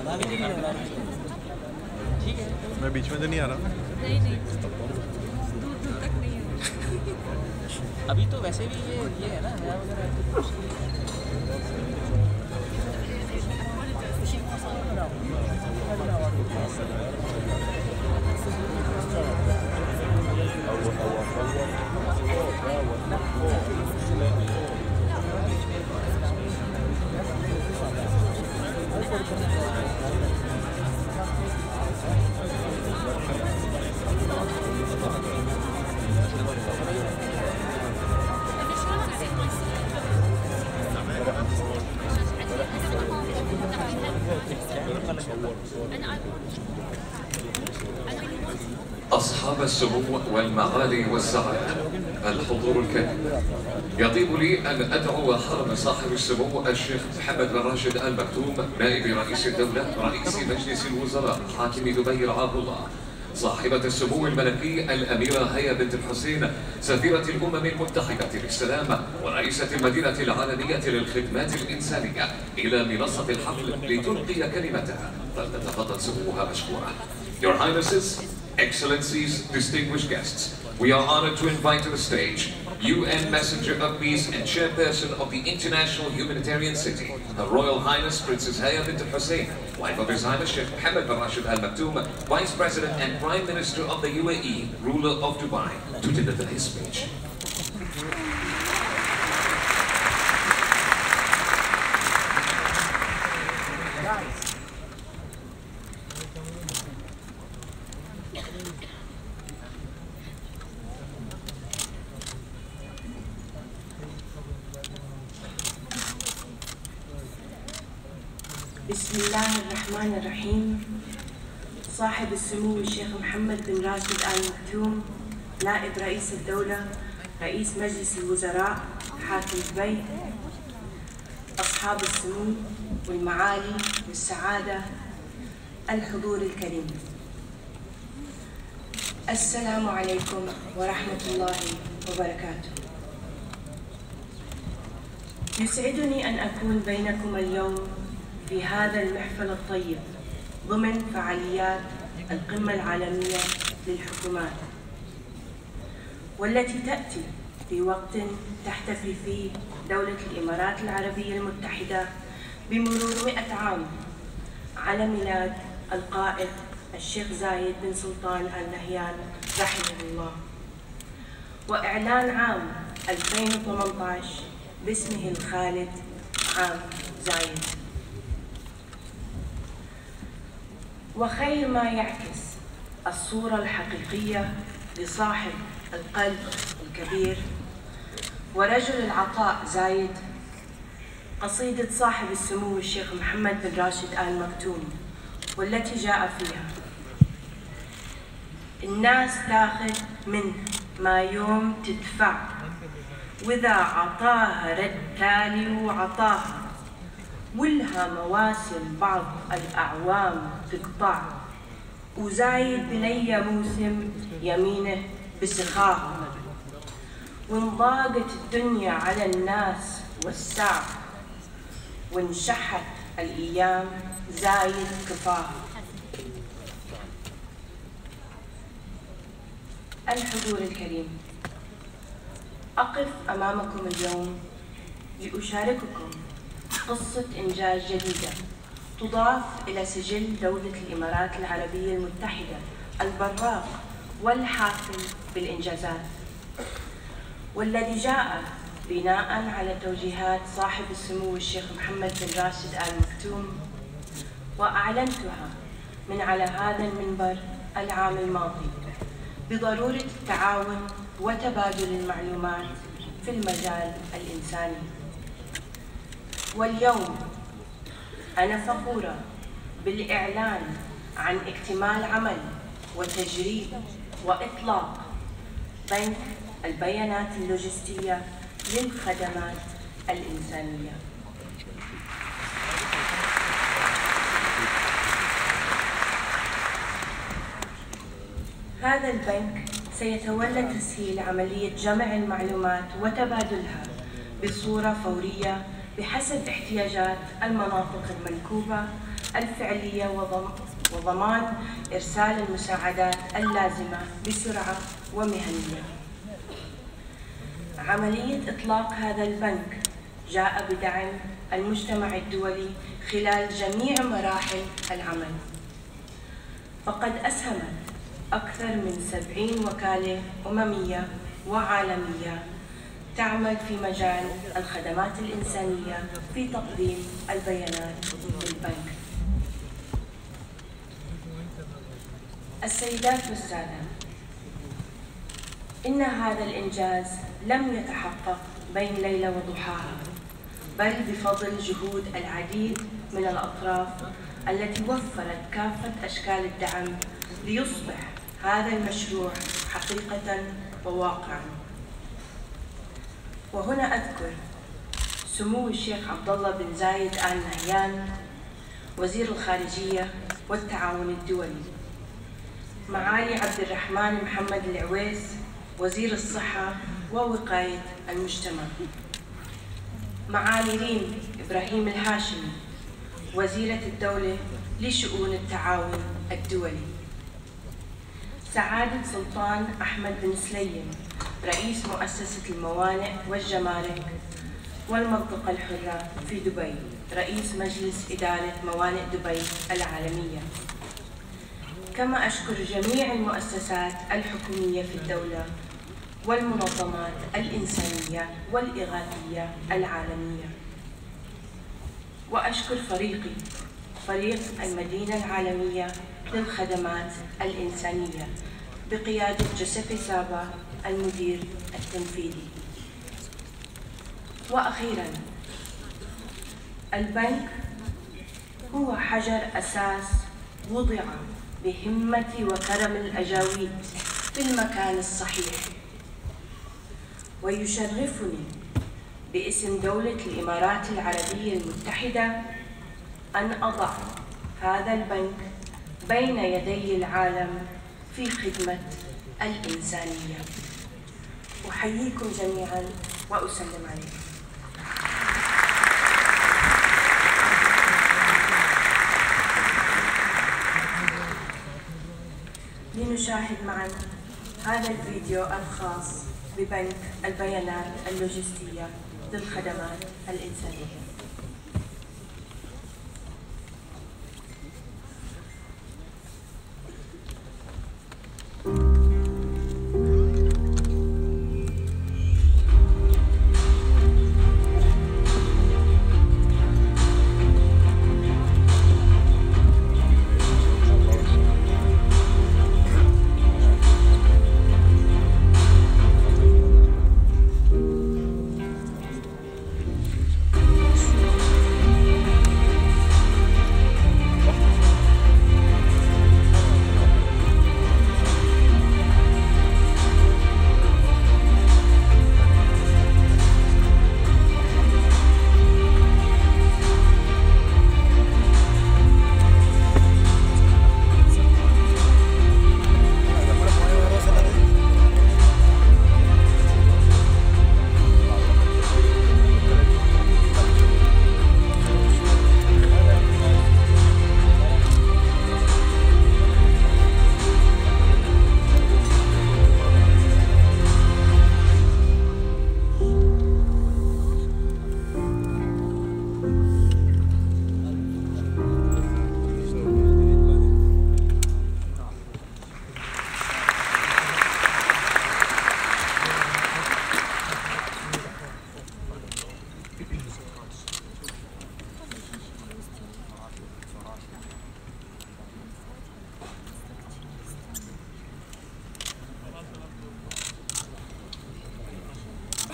मैं बीच में तो नहीं आ रहा। नहीं नहीं, दूर तक नहीं है। अभी तो वैसे भी ये है ना, हया वगैरह أصحاب السمو والمعالي والسعادة، الحضور الكريم، يطيب لي أن أدعو حرم صاحب السمو الشيخ محمد بن راشد آل مكتوم نائب رئيس الدولة رئيس مجلس الوزراء حاكم دبي رعاه الله، صاحبة السمو الملكي الأميرة هيا بنت الحسين سفيرة الأمم المتحدة للسلام ورئيسة المدينة العالمية للخدمات الإنسانية إلى منصة الحفل لتلقي كلمتها، فلتتفضل سموها مشكورة. Your Highnesses, Excellencies, distinguished guests, we are honored to invite to the stage UN Messenger of Peace and Chairperson of the International Humanitarian City, Her Royal Highness Princess Haya Bint Al Hussein, wife of His Highness Sheikh Mohammed bin Rashid Al Maktoum, Vice President and Prime Minister of the UAE, ruler of Dubai, to deliver his speech. بسم الله الرحمن الرحيم. صاحب السمو الشيخ محمد بن راشد آل مكتوم نائب رئيس الدولة رئيس مجلس الوزراء حاكم دبي، أصحاب السمو والمعالي والسعادة، الحضور الكريم، السلام عليكم ورحمة الله وبركاته. يسعدني أن أكون بينكم اليوم في هذا المحفل الطيب ضمن فعاليات القمة العالمية للحكومات، والتي تأتي في وقت تحتفل فيه دولة الإمارات العربية المتحدة بمرور 100 عام على ميلاد القائد الشيخ زايد بن سلطان آل نهيان رحمه الله، وإعلان عام 2018 باسمه الخالد عام زايد. وخير ما يعكس الصورة الحقيقية لصاحب القلب الكبير ورجل العطاء زايد قصيدة صاحب السمو الشيخ محمد بن راشد آل مكتوم، والتي جاء فيها: الناس تاخذ منه ما يوم تدفع، وإذا عطاها رد تالي وعطاها، ولها مواسم بعض الأعوام تقطع، وزايد بلي موسم يمينه بسخاء، وانضاقت الدنيا على الناس والساع، وانشحت الأيام زايد كفاه. الحضور الكريم، أقف أمامكم اليوم لأشارككم قصة إنجاز جديدة تضاف إلى سجل دولة الإمارات العربية المتحدة البراق والحافل بالإنجازات، والذي جاء بناء على توجيهات صاحب السمو الشيخ محمد بن راشد آل مكتوم، وأعلنتها من على هذا المنبر العام الماضي بضرورة التعاون وتبادل المعلومات في المجال الإنساني. واليوم أنا فخورة بالإعلان عن اكتمال عمل وتجريب وإطلاق بنك البيانات اللوجستية للخدمات الإنسانية. هذا البنك سيتولى تسهيل عملية جمع المعلومات وتبادلها بصورة فورية بحسب احتياجات المناطق المنكوبة الفعلية وضمان إرسال المساعدات اللازمة بسرعة ومهنية. عملية إطلاق هذا البنك جاء بدعم المجتمع الدولي خلال جميع مراحل العمل، فقد أسهمت أكثر من 70 وكالة أممية وعالمية تعمل في مجال الخدمات الإنسانية في تقديم البيانات للبنك. السيدات والسادة، إن هذا الإنجاز لم يتحقق بين ليلة وضحاها، بل بفضل جهود العديد من الأطراف التي وفرت كافة أشكال الدعم ليصبح هذا المشروع حقيقة وواقعا. وهنا أذكر سمو الشيخ عبد الله بن زايد آل نهيان وزير الخارجية والتعاون الدولي، معالي عبد الرحمن محمد العويس وزير الصحة ووقاية المجتمع، معالي ريم إبراهيم الهاشمي وزيرة الدولة لشؤون التعاون الدولي، سعادة سلطان أحمد بن سليم رئيس مؤسسة الموانئ والجمارك والمنطقة الحرة في دبي، رئيس مجلس إدارة موانئ دبي العالمية. كما أشكر جميع المؤسسات الحكومية في الدولة والمنظمات الإنسانية والإغاثية العالمية. وأشكر فريق المدينة العالمية للخدمات الإنسانية بقيادة جوزيفي سابا المدير التنفيذي. وأخيراً، البنك هو حجر أساس وضع بهمة وكرم الأجاويد في المكان الصحيح، ويشرفني باسم دولة الإمارات العربية المتحدة أن أضع هذا البنك بين يدي العالم في خدمة الإنسانية. أحييكم جميعاً وأسلم عليكم. لنشاهد معاً هذا الفيديو الخاص ببنك البيانات اللوجستية للخدمات الإنسانية.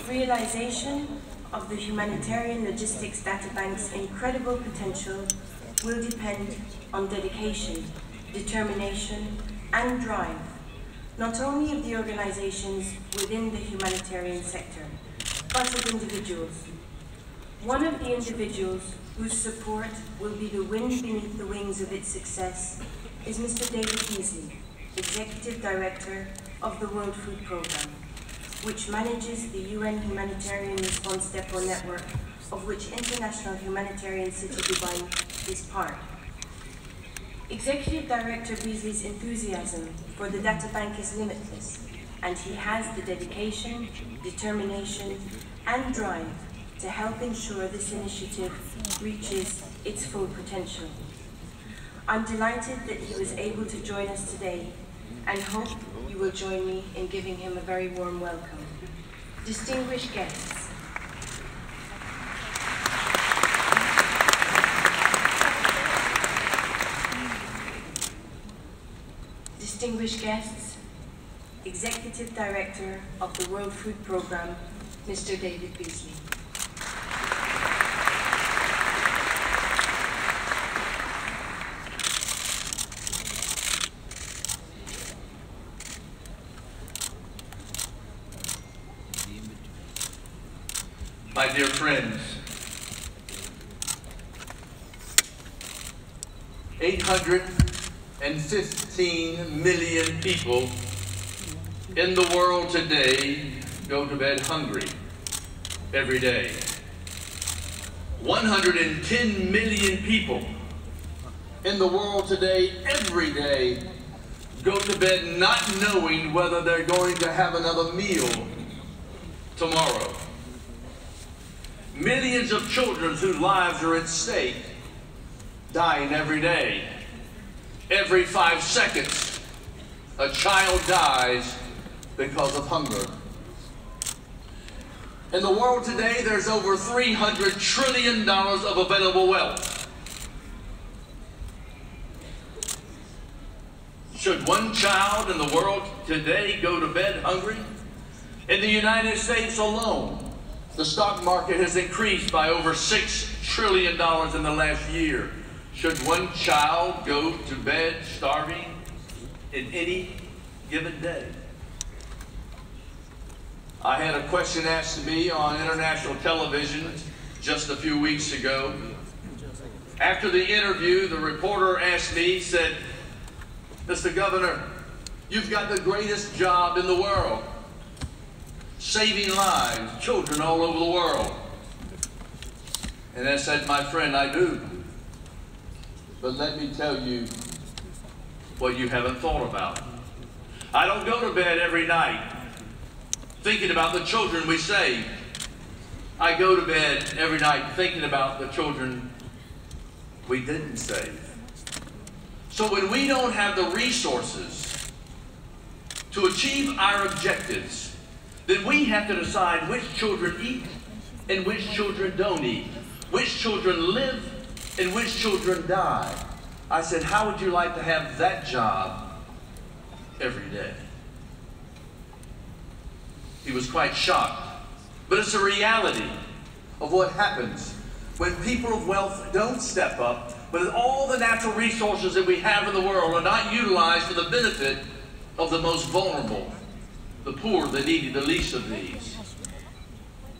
Realization of the humanitarian logistics databank's incredible potential will depend on dedication, determination, and drive, not only of the organizations within the humanitarian sector, but of individuals. One of the individuals whose support will be the wind beneath the wings of its success is Mr. David Beasley, Executive Director of the World Food Programme, which manages the UN Humanitarian Response Depot network, of which International Humanitarian City Dubai is part. Executive Director Beasley's enthusiasm for the databank is limitless, and he has the dedication, determination, and drive to help ensure this initiative reaches its full potential. I'm delighted that he was able to join us today and hope you will join me in giving him a very warm welcome. Distinguished guests, Executive Director of the World Food Programme, Mr. David Beasley. My dear friends, 815 million people in the world today go to bed hungry every day. 110 million people in the world today, every day, go to bed not knowing whether they're going to have another meal tomorrow. Millions of children whose lives are at stake, dying every day. Every 5 seconds, a child dies because of hunger. In the world today, there's over $300 trillion of available wealth. Should one child in the world today go to bed hungry? In the United States alone, the stock market has increased by over $6 trillion in the last year. Should one child go to bed starving in any given day? I had a question asked to me on international television just a few weeks ago. After the interview, the reporter asked me, said, "Mr. Governor, you've got the greatest job in the world, saving lives, children all over the world." And I said, "My friend, I do. But let me tell you what you haven't thought about. I don't go to bed every night thinking about the children we saved. I go to bed every night thinking about the children we didn't save." So when we don't have the resources to achieve our objectives, then we have to decide which children eat and which children don't eat, which children live and which children die. I said, "How would you like to have that job every day?" He was quite shocked. But it's a reality of what happens when people of wealth don't step up, but all the natural resources that we have in the world are not utilized for the benefit of the most vulnerable, the poor, the needy, the least of these.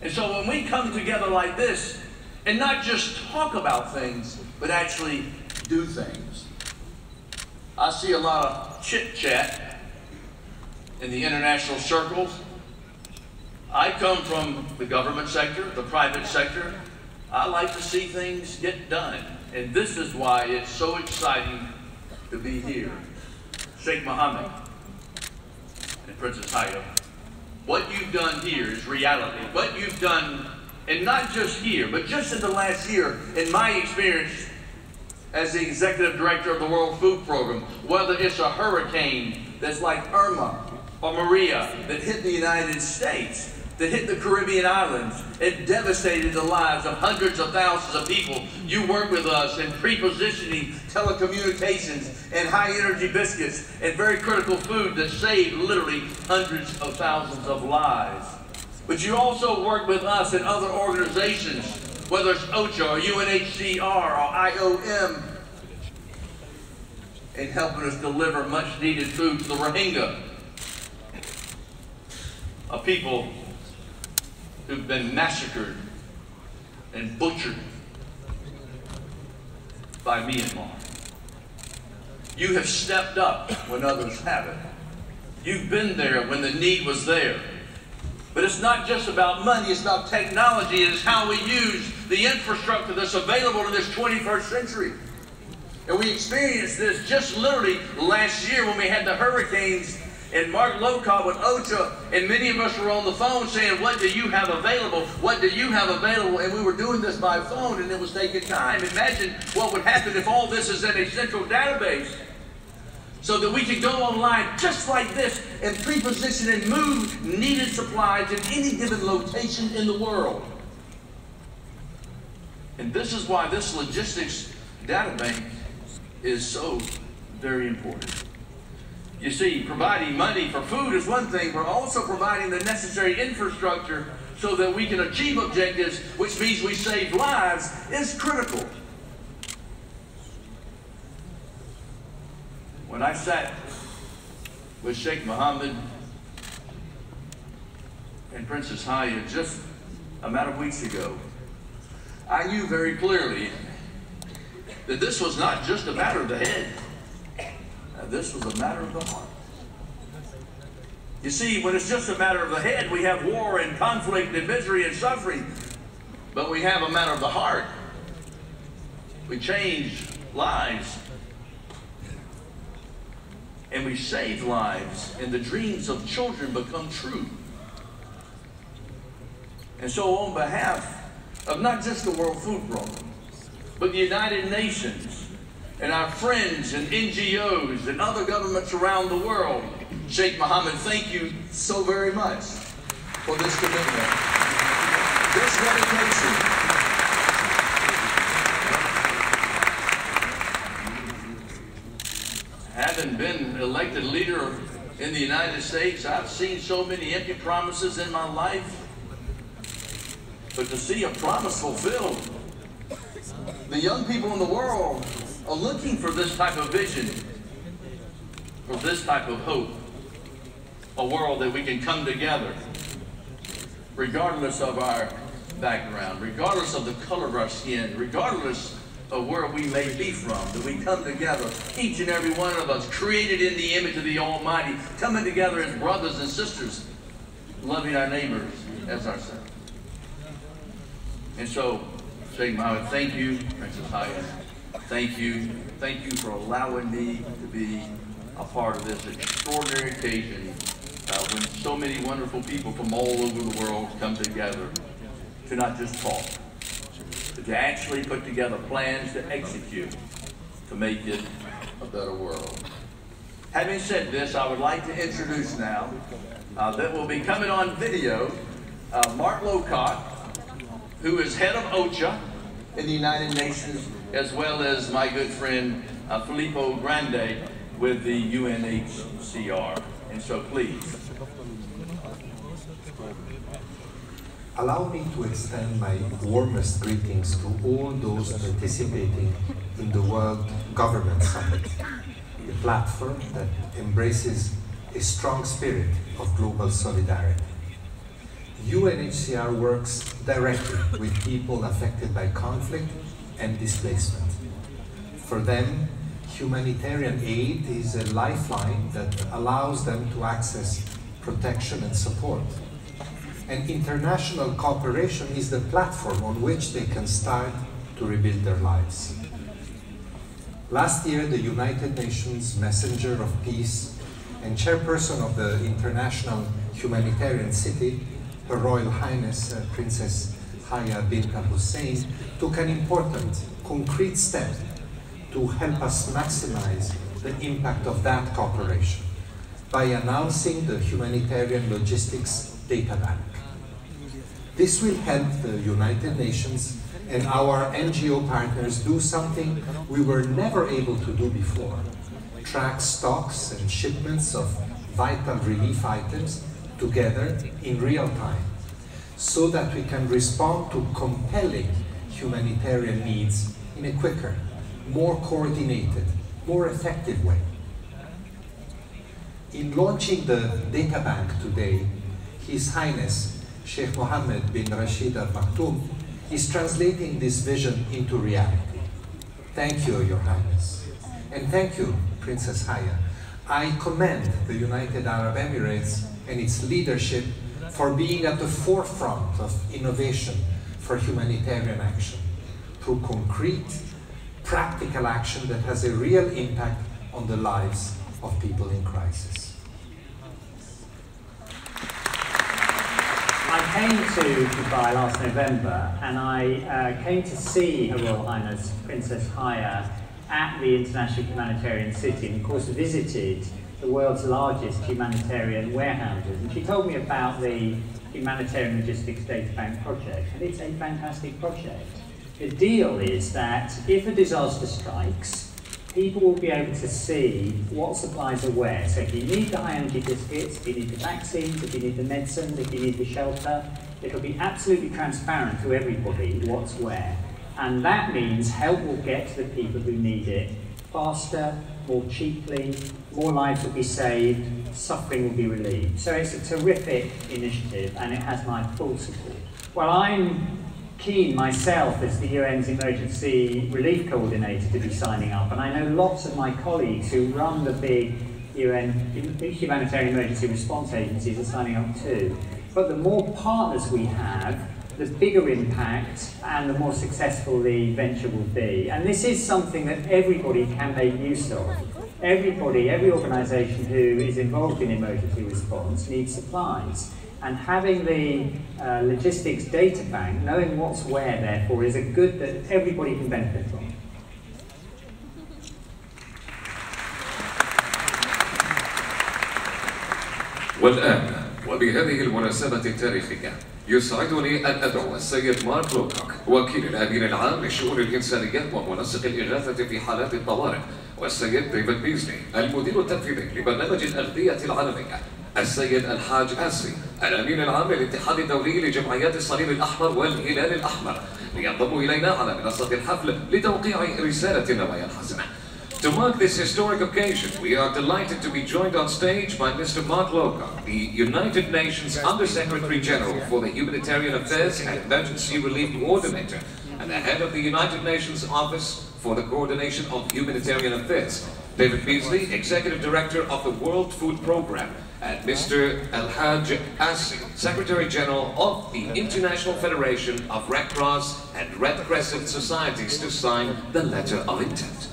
And so when we come together like this, and not just talk about things, but actually do things. I see a lot of chit-chat in the international circles. I come from the government sector, the private sector. I like to see things get done. And this is why it's so exciting to be here. Sheikh Mohammed and Princess Haya, what you've done here is reality. What you've done, and not just here, but just in the last year, in my experience as the Executive Director of the World Food Program, whether it's a hurricane that's like Irma or Maria that hit the United States, that hit the Caribbean islands, it devastated the lives of hundreds of thousands of people. You work with us in pre-positioning telecommunications and high-energy biscuits and very critical food that saved literally hundreds of thousands of lives. But you also work with us and other organizations, whether it's OCHA or UNHCR or IOM, in helping us deliver much-needed food to the Rohingya, a people who've been massacred and butchered by Myanmar. You have stepped up when others haven't. You've been there when the need was there. But it's not just about money, it's about technology, it's how we use the infrastructure that's available in this 21st century. And we experienced this just literally last year when we had the hurricanes, and Mark Lowcock with OCHA, and many of us were on the phone saying, what do you have available? What do you have available? And we were doing this by phone, and it was taking time. Imagine what would happen if all this is in a central database so that we could go online just like this and pre-position and move needed supplies in any given location in the world. And this is why this logistics databank is so very important. You see, providing money for food is one thing, but also providing the necessary infrastructure so that we can achieve objectives, which means we save lives, is critical. When I sat with Sheikh Mohammed and Princess Haya just a matter of weeks ago, I knew very clearly that this was not just a matter of the head. This was a matter of the heart. You see, when it's just a matter of the head, we have war and conflict and misery and suffering. But we have a matter of the heart. We change lives. And we save lives. And the dreams of children become true. And so on behalf of not just the World Food Program, but the United Nations, and our friends and NGOs and other governments around the world, Sheikh Mohammed, thank you so very much for this commitment, this dedication. Having been elected leader in the United States, I've seen so many empty promises in my life, but to see a promise fulfilled, the young people in the world are looking for this type of vision, for this type of hope, a world that we can come together, regardless of our background, regardless of the color of our skin, regardless of where we may be from, that we come together, each and every one of us, created in the image of the Almighty, coming together as brothers and sisters, loving our neighbors as ourselves. And so, Sheikh Mohammed, thank you, Princess Haya. Thank you for allowing me to be a part of this extraordinary occasion when so many wonderful people from all over the world come together to not just talk, but to actually put together plans to execute to make it a better world. Having said this, I would like to introduce now, that will be coming on video, Mark Lowcock, who is head of OCHA in the United Nations, as well as my good friend Filippo Grande with the UNHCR. And so please. Allow me to extend my warmest greetings to all those participating in the World Government Summit, a platform that embraces a strong spirit of global solidarity. UNHCR works directly with people affected by conflict and displacement. For them, humanitarian aid is a lifeline that allows them to access protection and support. And international cooperation is the platform on which they can start to rebuild their lives. Last year, the United Nations Messenger of Peace and chairperson of the International Humanitarian City, Her Royal Highness Princess Haya Bint Al Hussein, took an important, concrete step to help us maximize the impact of that cooperation by announcing the Humanitarian Logistics Databank. This will help the United Nations and our NGO partners do something we were never able to do before: track stocks and shipments of vital relief items together in real time, so that we can respond to compelling humanitarian needs in a quicker, more coordinated, more effective way. In launching the databank today, His Highness Sheikh Mohammed bin Rashid Al Maktoum is translating this vision into reality. Thank you, Your Highness. And thank you, Princess Haya. I commend the United Arab Emirates and its leadership for being at the forefront of innovation for humanitarian action through concrete, practical action that has a real impact on the lives of people in crisis. I came to Dubai last November and I came to see Her Royal Highness Princess Haya at the International Humanitarian City, and of course visited the world's largest humanitarian warehouses. And she told me about the Humanitarian Logistics Databank project, and it's a fantastic project. The deal is that if a disaster strikes, people will be able to see what supplies are where. So if you need the high-energy biscuits, if you need the vaccines, if you need the medicines, if you need the shelter, it'll be absolutely transparent to everybody what's where. And that means help will get to the people who need it faster, more cheaply, more lives will be saved, suffering will be relieved. So it's a terrific initiative and it has my full support. Well, I'm keen myself as the UN's Emergency Relief Coordinator to be signing up, and I know lots of my colleagues who run the big UN humanitarian emergency response agencies are signing up too. But the more partners we have, the bigger impact and the more successful the venture will be. And this is something that everybody can make use of. Everybody, every organisation who is involved in emergency response needs supplies. And having the logistics data bank, knowing what's where, therefore, is a good that everybody can benefit from. والآن وبهذه المناسبة التاريخية يسعدني أن أدعو السيد مارك لوكوك وكيل الأمين العام للشؤون الإنسانية ومنسق الإغاثة في حالات الطوارئ، والسيد ديفيد بيزلي المدير التنفيذي لبرنامج الأغذية العالمية، السيد الحاج آسي الأمين العام للاتحاد الدولي لجمعيات الصليب الأحمر والهلال الأحمر لينضموا إلينا على منصة الحفل لتوقيع رسالة النوايا الحسنة. To mark this historic occasion, we are delighted to be joined on stage by Mr. Mark Lowcock, the United Nations Under-Secretary General for the Humanitarian Affairs and Emergency Relief Coordinator, and the head of the United Nations Office for the Coordination of Humanitarian Affairs, David Beasley, Executive Director of the World Food Programme, and Mr. Al-Haj Asi, Secretary General of the International Federation of Red Cross and Red Crescent Societies, to sign the letter of intent.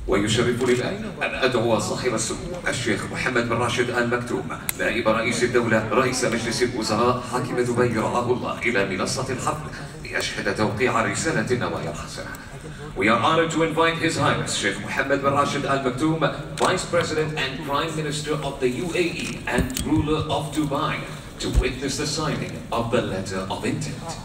ويشرفني الآن أن أدعو صاحب السمو الشيخ محمد بن راشد آل مكتوم نائب رئيس الدولة رئيس مجلس الوزراء حاكم دبي رعاه الله إلى منصة الحفل ليشهد توقيع رسالة النوايا الحسنة. We are honored to invite His Highness Sheikh Mohammed bin Rashid Al Maktoum, Vice President and Prime Minister of the UAE and ruler of Dubai, to witness the signing of the letter of intent.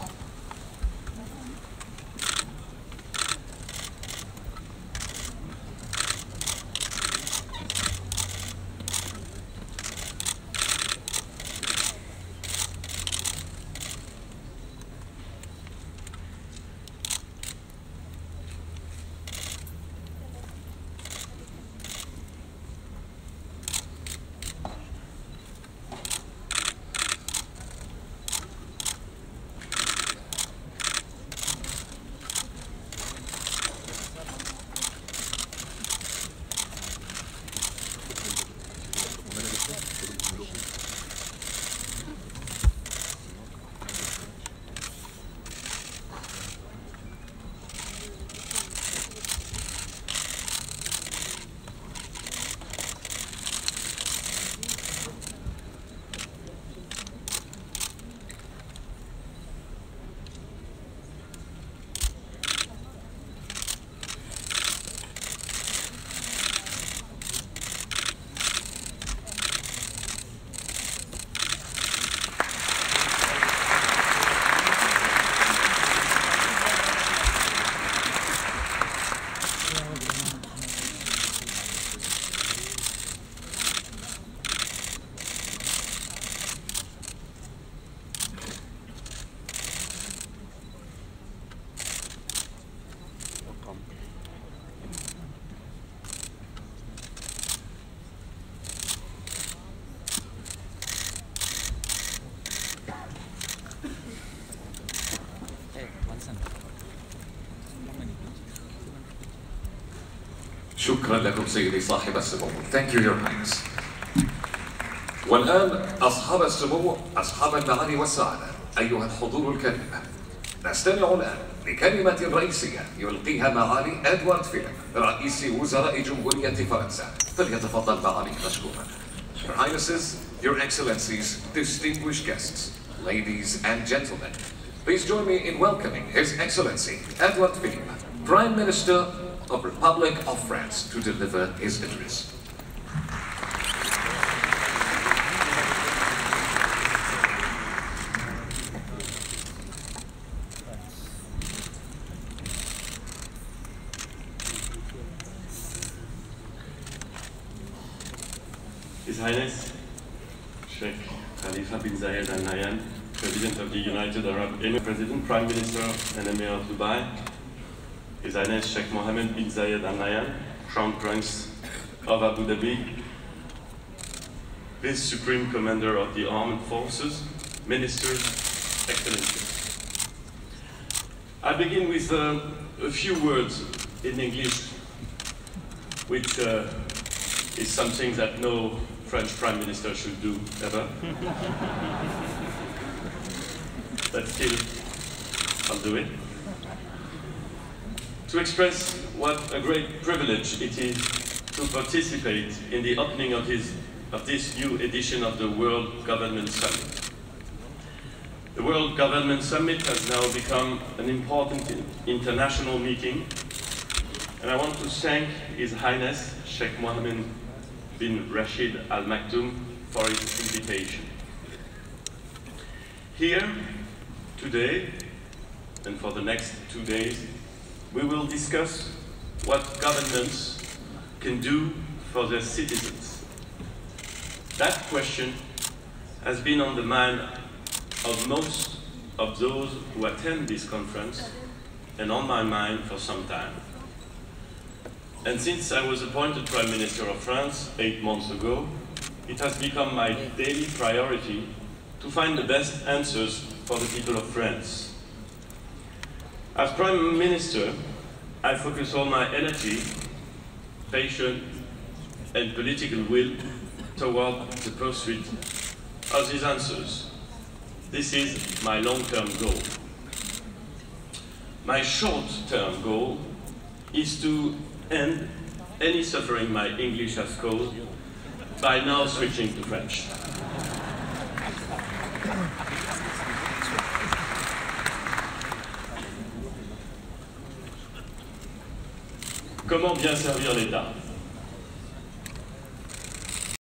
شكرا لكم سيدي صاحب السمو. Thank you, Your Highness. والآن أصحاب السمو، أصحاب المعالي والسعادة، أيها الحضور الكريم، نستمع الآن لكلمة رئيسية يلقيها معالي إدوارد فيليب رئيس وزراء جمهورية فرنسا. فليتفضل معالي مشكورا. Your Highnesses, Your Excellencies, distinguished guests, ladies and gentlemen, please join me in welcoming His Excellency Edouard Philippe, Prime Minister of Republic of France, to deliver his address. His Highness Sheikh Khalifa bin Zayed Al Nahyan, President of the United Arab Emirates, President, Prime Minister and Emir of Dubai, His Highness Sheikh Mohammed bin Zayed Al Nahyan, Crown Prince of Abu Dhabi, Vice Supreme Commander of the Armed Forces, Ministers, Excellencies. I begin with a few words in English, which is something that no French Prime Minister should do ever. But still, I'll do it. To express what a great privilege it is to participate in the opening of this new edition of the World Government Summit. The World Government Summit has now become an important international meeting, and I want to thank His Highness Sheikh Mohammed bin Rashid Al Maktoum for his invitation. Here, today, and for the next 2 days, we will discuss what governments can do for their citizens. That question has been on the mind of most of those who attend this conference and on my mind for some time. And since I was appointed Prime Minister of France 8 months ago, it has become my daily priority to find the best answers for the people of France. As Prime Minister, I focus all my energy, patience, and political will toward the pursuit of these answers. This is my long-term goal. My short-term goal is to end any suffering my English has caused by now switching to French. Comment bien servir l'État?